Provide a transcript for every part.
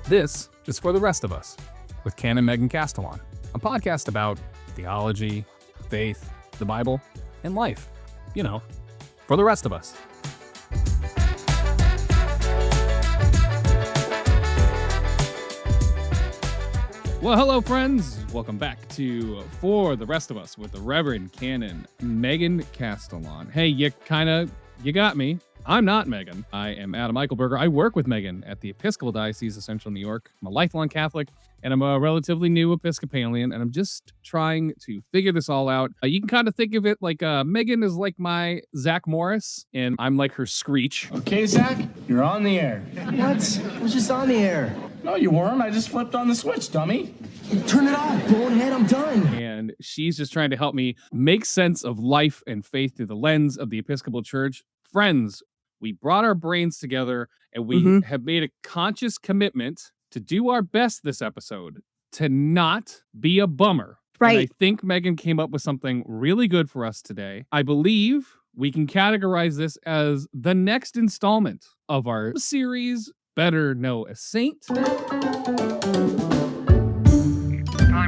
This is For the Rest of Us with Canon Megan Castellan, a podcast about theology, faith, the Bible, and life. You know, for the rest of us. Well, hello, friends. Welcome back to For the Rest of Us with the Reverend Canon Megan Castellan. Hey, you got me. I'm not Megan. I am Adam Eichelberger. I work with Megan at the Episcopal Diocese of Central New York. I'm a lifelong Catholic, and I'm a relatively new Episcopalian, and I'm just trying to figure this all out. You can kind of think of it like Megan is like my Zach Morris, and I'm like her Screech. Okay, Zach, you're on the air. What? I was just on the air. No, you weren't. I just flipped on the switch, dummy. Turn it off, bonehead. I'm done. And she's just trying to help me make sense of life and faith through the lens of the Episcopal Church. Friends, we brought our brains together and we have made a conscious commitment to do our best this episode to not be a bummer. Right. And I think Megan came up with something really good for us today. I believe we can categorize this as the next installment of our series, Better Know a Saint. Time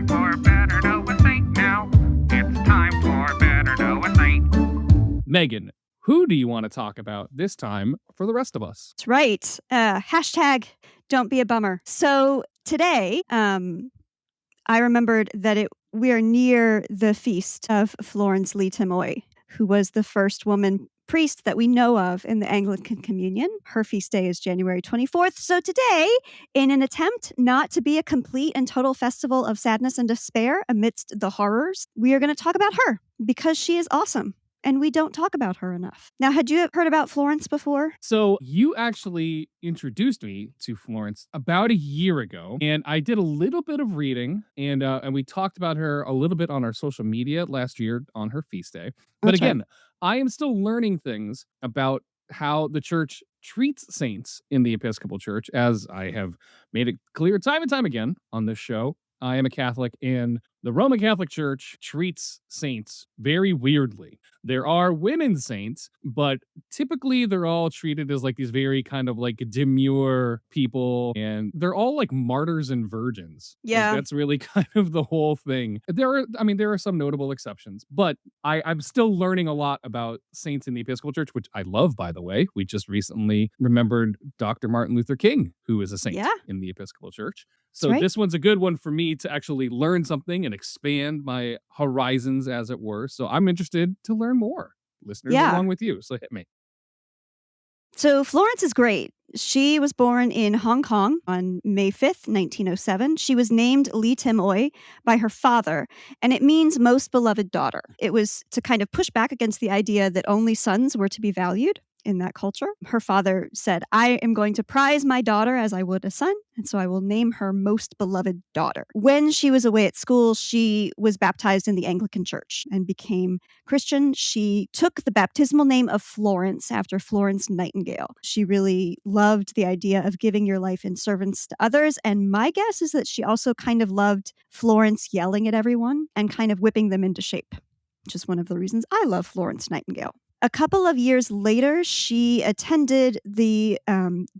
for Better Know a Saint now. It's time for Better Know a Saint. Megan, who do you want to talk about this time for the rest of us? That's right. Hashtag don't be a bummer. So today, I remembered that we are near the feast of Florence Li Tim-Oi, who was the first woman priest that we know of in the Anglican Communion. Her feast day is January 24th. So today, in an attempt not to be a complete and total festival of sadness and despair amidst the horrors, we are going to talk about her because she is awesome. And we don't talk about her enough. Now, had you heard about Florence before? So you actually introduced me to Florence about a year ago, and I did a little bit of reading, and we talked about her a little bit on our social media last year on her feast day. But That's again, I am still learning things about how the church treats saints in the Episcopal Church, as I have made it clear time and time again on this show. I am a Catholic, and the Roman Catholic Church treats saints very weirdly. There are women saints, but typically they're all treated as like these very kind of like demure people, and they're all like martyrs and virgins. Yeah. Like, that's really kind of the whole thing. There are some notable exceptions, but I'm still learning a lot about saints in the Episcopal Church, which I love, by the way. We just recently remembered Dr. Martin Luther King, who is a saint in the Episcopal Church. So this one's a good one for me to actually learn something and expand my horizons, as it were. So I'm interested to learn more, listeners, along with you. So hit me. So Florence is great. She was born in Hong Kong on May 5th, 1907. She was named Li Tim-Oi by her father, and it means most beloved daughter. It was to kind of push back against the idea that only sons were to be valued in that culture. Her father said, I am going to prize my daughter as I would a son, and so I will name her most beloved daughter. When she was away at school, she was baptized in the Anglican Church and became Christian. She took the baptismal name of Florence after Florence Nightingale. She really loved the idea of giving your life in service to others, and my guess is that she also kind of loved Florence yelling at everyone and kind of whipping them into shape, which is one of the reasons I love Florence Nightingale. A couple of years later, she attended the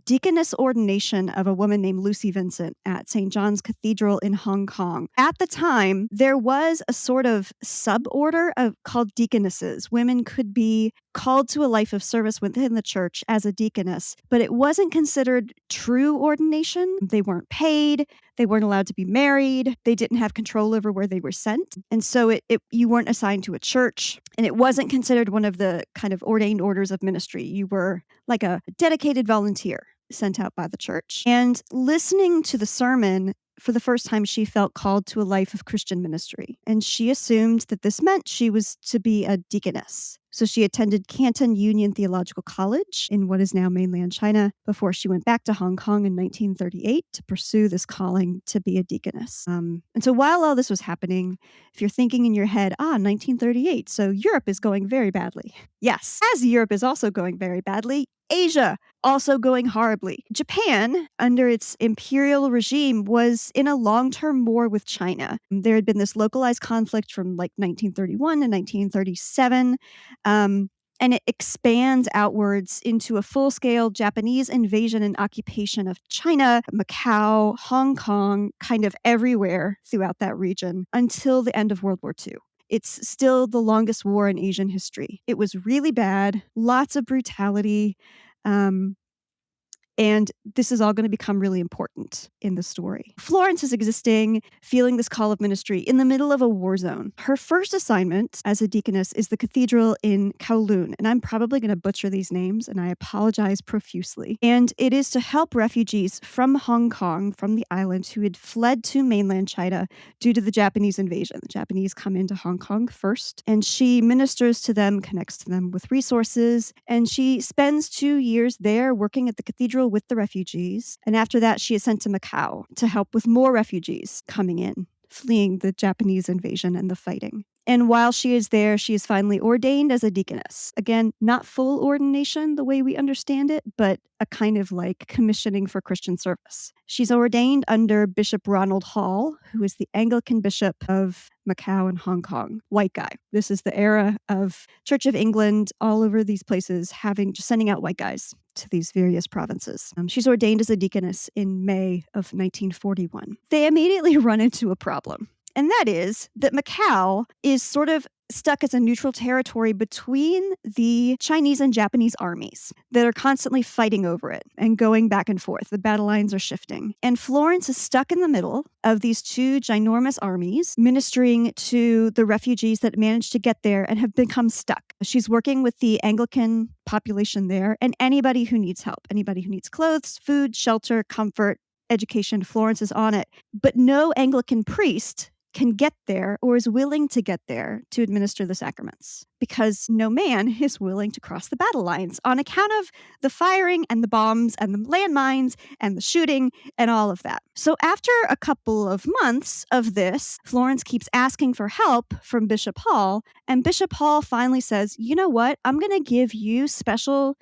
deaconess ordination of a woman named Lucy Vincent at St. John's Cathedral in Hong Kong. At the time, there was a sort of suborder called deaconesses. Women could be called to a life of service within the church as a deaconess, but it wasn't considered true ordination. They weren't paid. They weren't allowed to be married. They didn't have control over where they were sent. And so you weren't assigned to a church. And it wasn't considered one of the kind of ordained orders of ministry. You were like a dedicated volunteer sent out by the church. And listening to the sermon, for the first time, she felt called to a life of Christian ministry. And she assumed that this meant she was to be a deaconess. So she attended Canton Union Theological College in what is now mainland China before she went back to Hong Kong in 1938 to pursue this calling to be a deaconess. And so while all this was happening, if you're thinking in your head, 1938, so Europe is going very badly. Yes, as Europe is also going very badly, Asia also going horribly. Japan, under its imperial regime, was in a long-term war with China. There had been this localized conflict from like 1931 to 1937. And it expands outwards into a full-scale Japanese invasion and occupation of China, Macau, Hong Kong, kind of everywhere throughout that region until the end of World War II. It's still the longest war in Asian history. It was really bad, lots of brutality. And this is all going to become really important in the story. Florence is existing, feeling this call of ministry in the middle of a war zone. Her first assignment as a deaconess is the cathedral in Kowloon. And I'm probably going to butcher these names, and I apologize profusely. And it is to help refugees from Hong Kong, from the island, who had fled to mainland China due to the Japanese invasion. The Japanese come into Hong Kong first, and she ministers to them, connects to them with resources, and she spends 2 years there working at the cathedral with the refugees. And after that, she is sent to Macau to help with more refugees coming in, fleeing the Japanese invasion and the fighting. And while she is there, she is finally ordained as a deaconess. Again, not full ordination the way we understand it, but a kind of like commissioning for Christian service. She's ordained under Bishop Ronald Hall, who is the Anglican Bishop of Macau and Hong Kong. White guy. This is the era of Church of England, all over these places, just sending out white guys to these various provinces. She's ordained as a deaconess in May of 1941. They immediately run into a problem. And that is that Macau is sort of stuck as a neutral territory between the Chinese and Japanese armies that are constantly fighting over it and going back and forth. The battle lines are shifting. And Florence is stuck in the middle of these two ginormous armies, ministering to the refugees that managed to get there and have become stuck. She's working with the Anglican population there and anybody who needs help, anybody who needs clothes, food, shelter, comfort, education. Florence is on it. But no Anglican priest can get there or is willing to get there to administer the sacraments because no man is willing to cross the battle lines on account of the firing and the bombs and the landmines and the shooting and all of that. So after a couple of months of this, Florence keeps asking for help from Bishop Hall, and Bishop Hall finally says, you know what, I'm going to give you special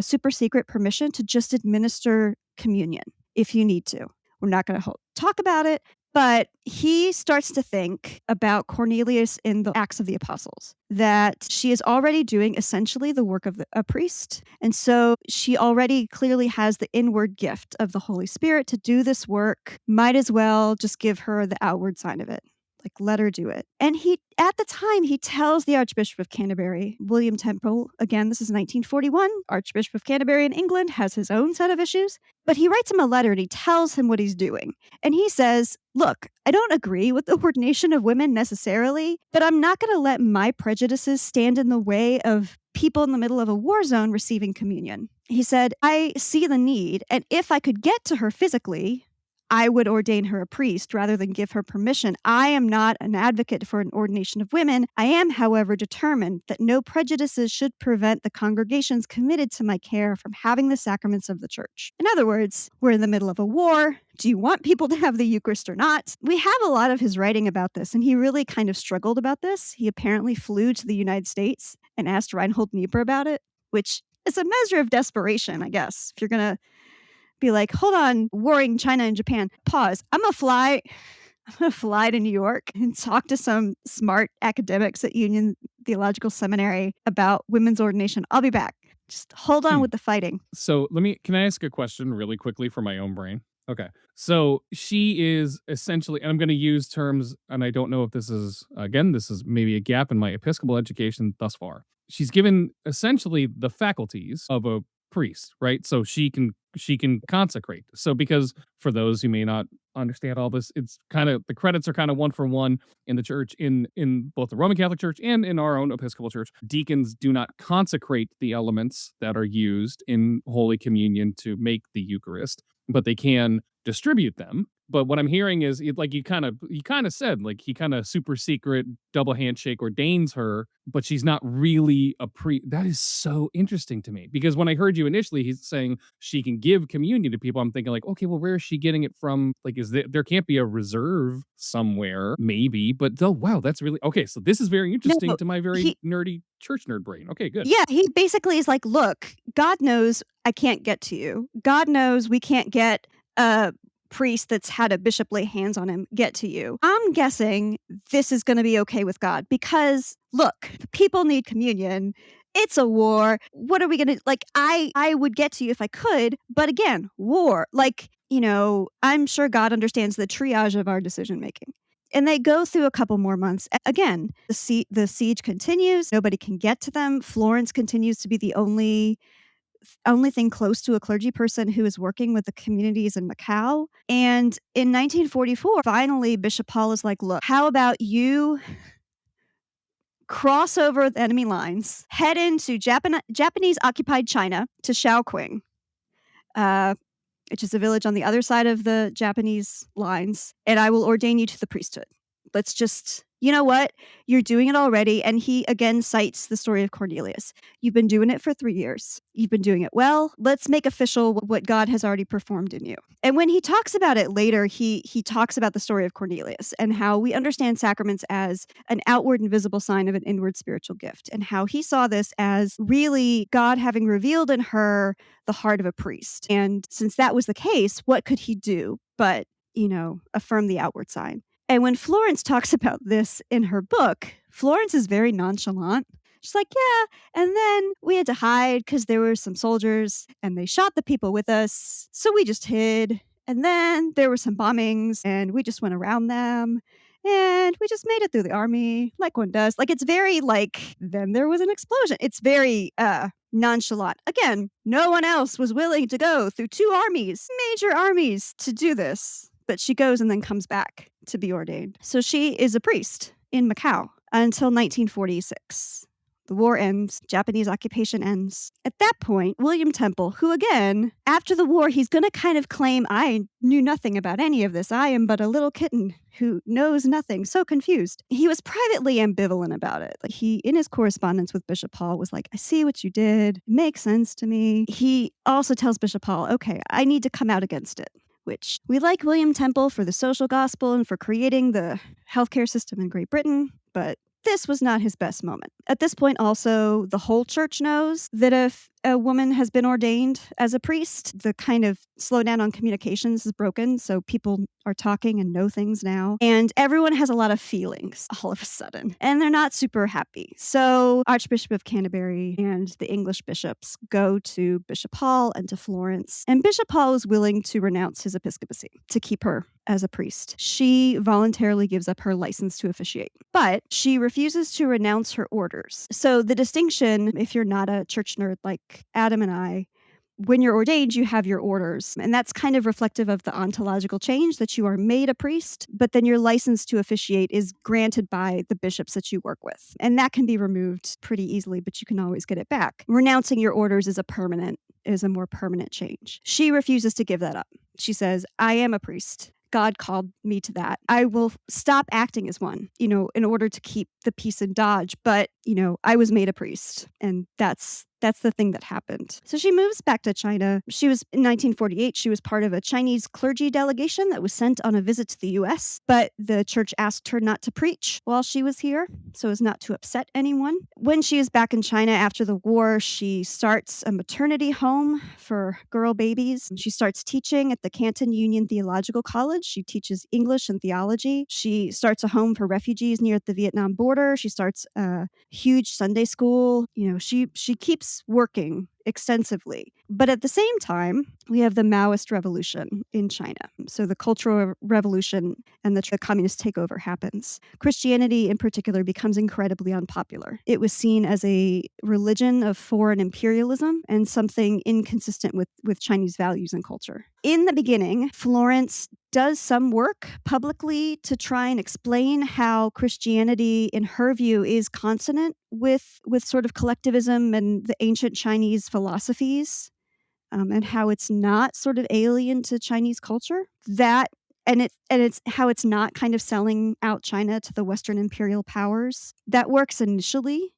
super secret permission to just administer communion if you need to. We're not going to talk about it. But he starts to think about Cornelius in the Acts of the Apostles, that she is already doing essentially the work of a priest. And so she already clearly has the inward gift of the Holy Spirit to do this work. Might as well just give her the outward sign of it. Like, let her do it. And at the time, he tells the Archbishop of Canterbury, William Temple, again, this is 1941, Archbishop of Canterbury in England, has his own set of issues, but he writes him a letter and he tells him what he's doing. And he says, look, I don't agree with the ordination of women necessarily, but I'm not going to let my prejudices stand in the way of people in the middle of a war zone receiving communion. He said, I see the need, and if I could get to her physically, I would ordain her a priest rather than give her permission. I am not an advocate for an ordination of women. I am, however, determined that no prejudices should prevent the congregations committed to my care from having the sacraments of the church. In other words, we're in the middle of a war. Do you want people to have the Eucharist or not? We have a lot of his writing about this, and he really kind of struggled about this. He apparently flew to the United States and asked Reinhold Niebuhr about it, which is a measure of desperation, I guess, if you're going to be like, hold on, warring China and Japan, pause. I'm going to fly to New York and talk to some smart academics at Union Theological Seminary about women's ordination. I'll be back. Just hold on with the fighting. So can I ask a question really quickly for my own brain? Okay. So she is essentially, and I'm going to use terms, and I don't know if this is maybe a gap in my Episcopal education thus far. She's given essentially the faculties of a priest, right? So she can consecrate. So because for those who may not understand all this, it's kind of, the credits are kind of one for one in the church, in both the Roman Catholic Church and in our own Episcopal Church. Deacons do not consecrate the elements that are used in Holy Communion to make the Eucharist, but they can distribute them. But what I'm hearing is like you kind of said, like he kind of super secret double handshake ordains her, but she's not really a priest. That is so interesting to me, because when I heard you initially, he's saying she can give communion to people. I'm thinking like, okay, well, where is she getting it from? Like, there can't be a reserve somewhere, maybe. But oh wow, that's really okay. So this is very interesting No, to my very he nerdy church nerd brain. Okay, good. yeah, he basically is like, look, God knows I can't get to you. God knows we can't get a priest that's had a bishop lay hands on him get to you. I'm guessing this is going to be okay with God because look, people need communion. It's a war. What are we going to like? I would get to you if I could, but again, war. Like, I'm sure God understands the triage of our decision making. And they go through a couple more months. Again, the siege continues. Nobody can get to them. Florence continues to be the only thing close to a clergy person who is working with the communities in Macau. And in 1944, finally, Bishop Hall is like, look, how about you cross over the enemy lines, head into Japanese-occupied China to Shaoqing, which is a village on the other side of the Japanese lines, and I will ordain you to the priesthood. Let's just, you know what? You're doing it already. And he again cites the story of Cornelius. You've been doing it for 3 years. You've been doing it well. Let's make official what God has already performed in you. And when he talks about it later, he talks about the story of Cornelius and how we understand sacraments as an outward and visible sign of an inward spiritual gift, and how he saw this as really God having revealed in her the heart of a priest. And since that was the case, what could he do but, affirm the outward sign? And when Florence talks about this in her book, Florence is very nonchalant. She's like, yeah, and then we had to hide because there were some soldiers and they shot the people with us. So we just hid. And then there were some bombings and we just went around them. And we just made it through the army like one does. Like, it's very like, then there was an explosion. It's very nonchalant. Again, no one else was willing to go through 2 armies, major armies, to do this. But she goes and then comes back to be ordained. So she is a priest in Macau until 1946. The war ends, Japanese occupation ends. At that point, William Temple, who again, after the war, he's going to kind of claim, I knew nothing about any of this. I am but a little kitten who knows nothing, so confused. He was privately ambivalent about it. Like, he, in his correspondence with Bishop Hall, was like, I see what you did. It makes sense to me. He also tells Bishop Hall, okay, I need to come out against it. Which we like William Temple for the social gospel and for creating the healthcare system in Great Britain, but this was not his best moment. At this point, also, the whole church knows that if a woman has been ordained as a priest, the kind of slowdown on communications is broken, so people are talking and know things now. And everyone has a lot of feelings all of a sudden, and they're not super happy. So Archbishop of Canterbury and the English bishops go to Bishop Hall and to Florence, and Bishop Hall is willing to renounce his episcopacy to keep her as a priest. She voluntarily gives up her license to officiate, but she refuses to renounce her orders. So the distinction, if you're not a church nerd like Adam and I, when you're ordained, you have your orders. And that's kind of reflective of the ontological change that you are made a priest, but then your license to officiate is granted by the bishops that you work with. And that can be removed pretty easily, but you can always get it back. Renouncing your orders is a more permanent change. She refuses to give that up. She says, I am a priest. God called me to that. I will stop acting as one, in order to keep the peace in Dodge. But, I was made a priest, and that's the thing that happened. So she moves back to China. She was in 1948. She was part of a Chinese clergy delegation that was sent on a visit to the U.S., but the church asked her not to preach while she was here, so as not to upset anyone. When she is back in China after the war, she starts a maternity home for girl babies. She starts teaching at the Canton Union Theological College. She teaches English and theology. She starts a home for refugees near the Vietnam border. She starts a huge Sunday school. She keeps working extensively. But at the same time, we have the Maoist revolution in China. So the Cultural Revolution and the communist takeover happens. Christianity in particular becomes incredibly unpopular. It was seen as a religion of foreign imperialism and something inconsistent with Chinese values and culture. In the beginning, Florence does some work publicly to try and explain how Christianity, in her view, is consonant with sort of collectivism and the ancient Chinese philosophies. and how it's not sort of alien to Chinese culture. It's how it's not kind of selling out China to the Western imperial powers. That works initially,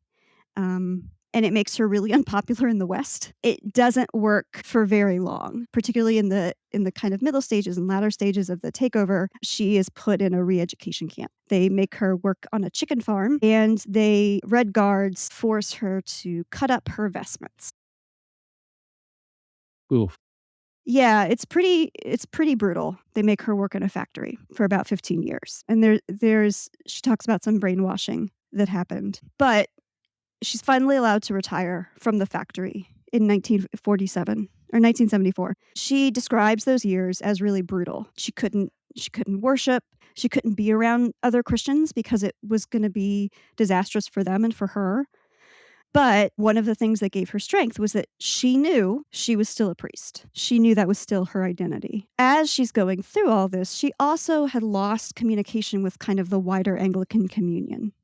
and it makes her really unpopular in the West. It doesn't work for very long, particularly in the kind of middle stages and latter stages of the takeover. She is put in a re-education camp. They make her work on a chicken farm, and Red Guards force her to cut up her vestments. Oof. Yeah, it's pretty brutal. They make her work in a factory for about 15 years. And she talks about some brainwashing that happened. But she's finally allowed to retire from the factory in 1947 or 1974. She describes those years as really brutal. She couldn't worship. She couldn't be around other Christians because it was going to be disastrous for them and for her. But one of the things that gave her strength was that she knew she was still a priest. She knew that was still her identity. As she's going through all this, she also had lost communication with kind of the wider Anglican Communion.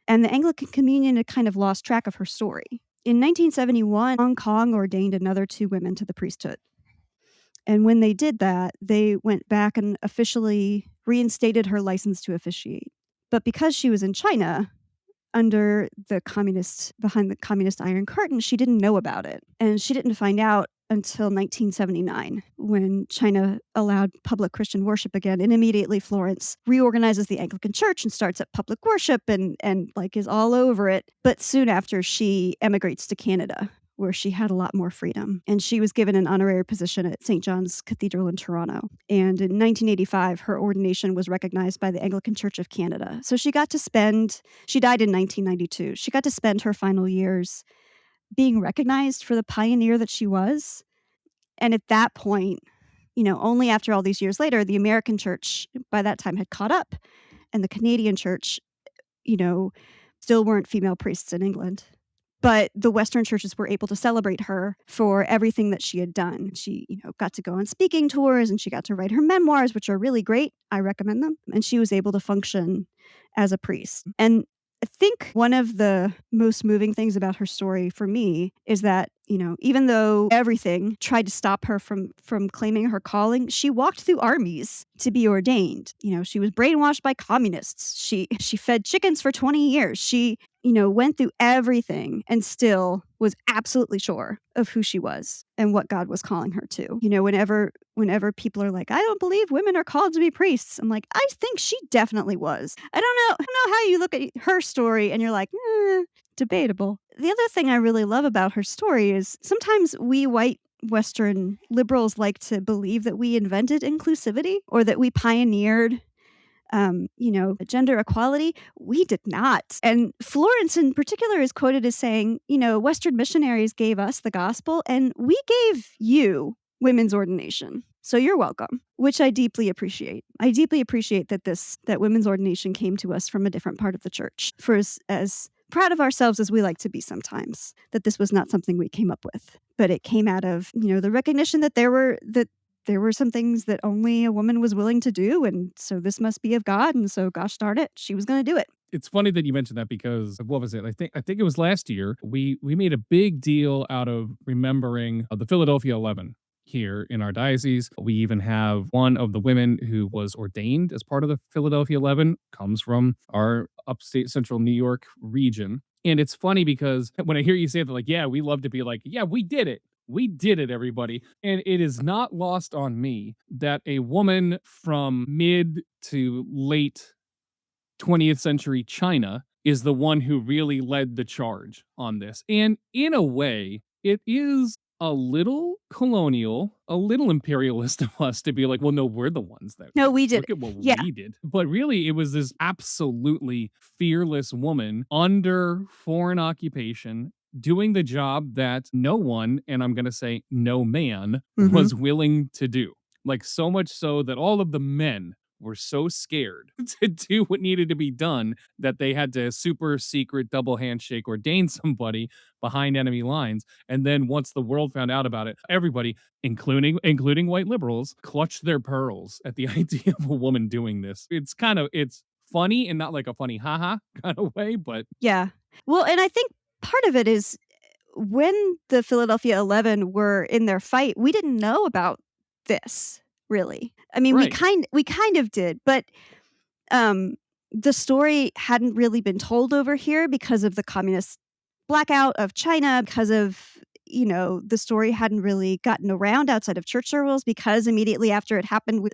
And the Anglican Communion had kind of lost track of her story. In 1971, Hong Kong ordained another 2 women to the priesthood. And when they did that, they went back and officially reinstated her license to officiate. But because she was in China, behind the communist Iron Curtain, she didn't know about it. And she didn't find out until 1979 when China allowed public Christian worship again. And immediately Florence reorganizes the Anglican Church and starts up public worship and is all over it. But soon after, she emigrates to Canada, where she had a lot more freedom. And she was given an honorary position at St. John's Cathedral in Toronto. And in 1985, her ordination was recognized by the Anglican Church of Canada. So she died in 1992. She got to spend her final years being recognized for the pioneer that she was. And at that point, only after all these years later, the American church by that time had caught up. And the Canadian church, still weren't female priests in England. But the Western churches were able to celebrate her for everything that she had done. She, got to go on speaking tours, and she got to write her memoirs, which are really great. I recommend them. And she was able to function as a priest. And I think one of the most moving things about her story for me is that, even though everything tried to stop her from claiming her calling, she walked through armies to be ordained. She was brainwashed by communists. She fed chickens for 20 years. She, went through everything and still was absolutely sure of who she was and what God was calling her to. Whenever people are like, I don't believe women are called to be priests, I'm like, I think she definitely was. I don't know how you look at her story and you're like, debatable. The other thing I really love about her story is sometimes we white Western liberals like to believe that we invented inclusivity or that we pioneered gender equality. We did not. And Florence in particular is quoted as saying, Western missionaries gave us the gospel and we gave you women's ordination. So you're welcome, which I deeply appreciate. I deeply appreciate that women's ordination came to us from a different part of the church. For as proud of ourselves as we like to be sometimes, that this was not something we came up with, but it came out of, the recognition that there were some things that only a woman was willing to do. And so this must be of God. And so, gosh darn it, she was going to do it. It's funny that you mentioned that because what was it? I think it was last year. We made a big deal out of remembering the Philadelphia 11 here in our diocese. We even have one of the women who was ordained as part of the Philadelphia 11 comes from our upstate central New York region. And it's funny because when I hear you say that, like, yeah, we love to be like, yeah, we did it. We did it, everybody. And it is not lost on me that a woman from mid to late 20th century China is the one who really led the charge on this. And in a way, it is a little colonial, a little imperialist of us to be like, well, no, we're the ones that we did. Look at what we did. But really, it was this absolutely fearless woman under foreign occupation doing the job that no one, and I'm going to say no man, was willing to do. Like, so much so that all of the men were so scared to do what needed to be done that they had to super secret double handshake ordain somebody behind enemy lines. And then once the world found out about it, everybody, including white liberals, clutched their pearls at the idea of a woman doing this. It's funny and not like a funny haha kind of way, but yeah. Well, and I think part of it is when the Philadelphia 11 were in their fight, we didn't know about this, really. I mean, Right. we kind of did, but the story hadn't really been told over here because of the communist blackout of China, because of, the story hadn't really gotten around outside of church circles, because immediately after it happened,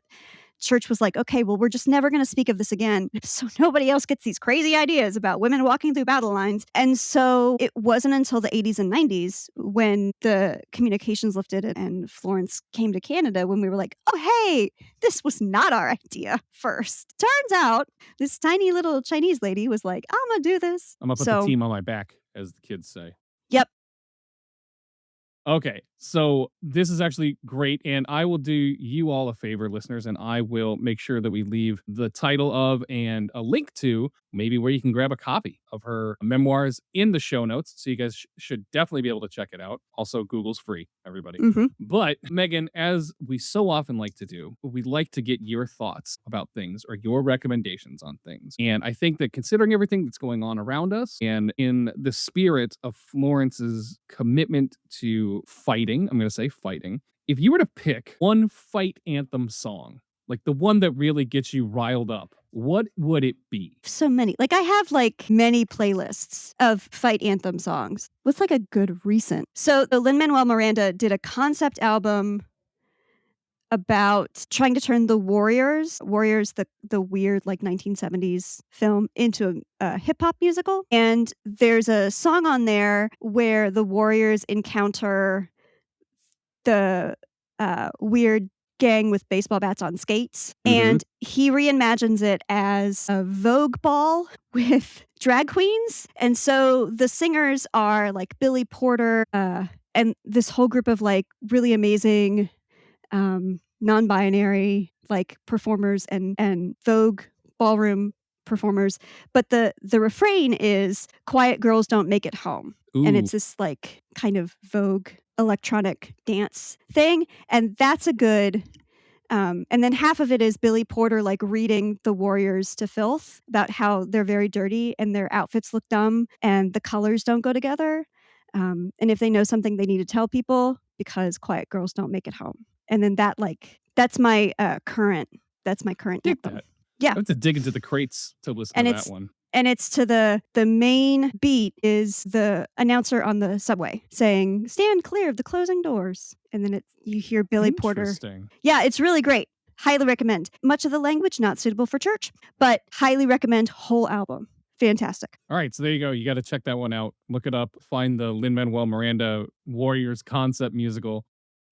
church was like, okay, well, we're just never going to speak of this again. So nobody else gets these crazy ideas about women walking through battle lines. And so it wasn't until the 80s and 90s when the communications lifted and Florence came to Canada when we were like, oh, hey, this was not our idea first. Turns out this tiny little Chinese lady was like, I'm going to do this. I'm going to put the team on my back, as the kids say. Yep. Okay, so this is actually great, and I will do you all a favor, listeners, and I will make sure that we leave the title of and a link to maybe where you can grab a copy of her memoirs in the show notes, so you guys should definitely be able to check it out. Also, Google's free, everybody. Mm-hmm. But, Megan, as we so often like to do, we'd like to get your thoughts about things or your recommendations on things. And I think that considering everything that's going on around us and in the spirit of Florence's commitment to fighting, I'm going to say fighting, if you were to pick one fight anthem song, like the one that really gets you riled up, what would it be? So many. Like I have many playlists of fight anthem songs. What's a good recent? So the Lin-Manuel Miranda did a concept album about trying to turn the Warriors, the weird 1970s film, into a hip hop musical. And there's a song on there where the Warriors encounter the weird gang with baseball bats on skates. Mm-hmm. And he reimagines it as a Vogue ball with drag queens. And so the singers are Billy Porter and this whole group of really amazing non-binary performers and Vogue ballroom performers. But the refrain is "Quiet girls don't make it home." Ooh. And it's this kind of Vogue electronic dance thing. And that's a good and then half of it is Billy Porter reading the Warriors to filth about how they're very dirty and their outfits look dumb and the colors don't go together. And if they know something, they need to tell people because quiet girls don't make it home. And then that's my current Dig anthem. that. Yeah. I have to dig into the crates to listen to that one. And it's to the main beat is the announcer on the subway saying, "Stand clear of the closing doors." And then you hear Billy Porter. Interesting. Yeah, it's really great. Highly recommend. Much of the language not suitable for church, but highly recommend whole album. Fantastic. All right, so there you go. You got to check that one out. Look it up. Find the Lin-Manuel Miranda Warriors concept musical.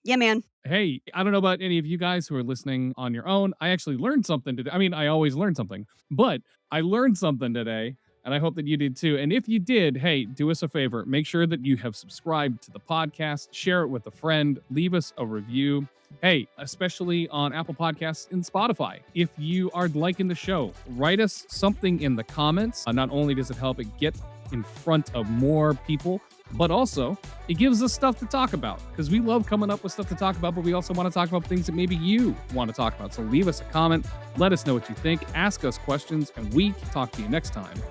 Yeah, man. Hey, I don't know about any of you guys who are listening on your own. I actually learned something today. I mean, I always learn something, but I learned something today, and I hope that you did too. And if you did, hey, do us a favor. Make sure that you have subscribed to the podcast, share it with a friend, leave us a review. Hey, especially on Apple Podcasts and Spotify. If you are liking the show, write us something in the comments. Not only does it help it get in front of more people, but also it gives us stuff to talk about because we love coming up with stuff to talk about, but we also want to talk about things that maybe you want to talk about. So leave us a comment, let us know what you think, ask us questions, and we can talk to you next time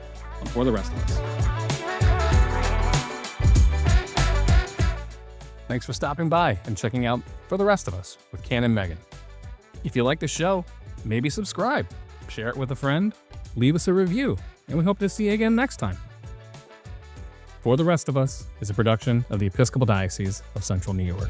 on For the Rest of Us. Thanks for stopping by and checking out For the Rest of Us with Ken and Megan. If you like the show, maybe subscribe, share it with a friend, leave us a review, and we hope to see you again next time. For the Rest of Us is a production of the Episcopal Diocese of Central New York.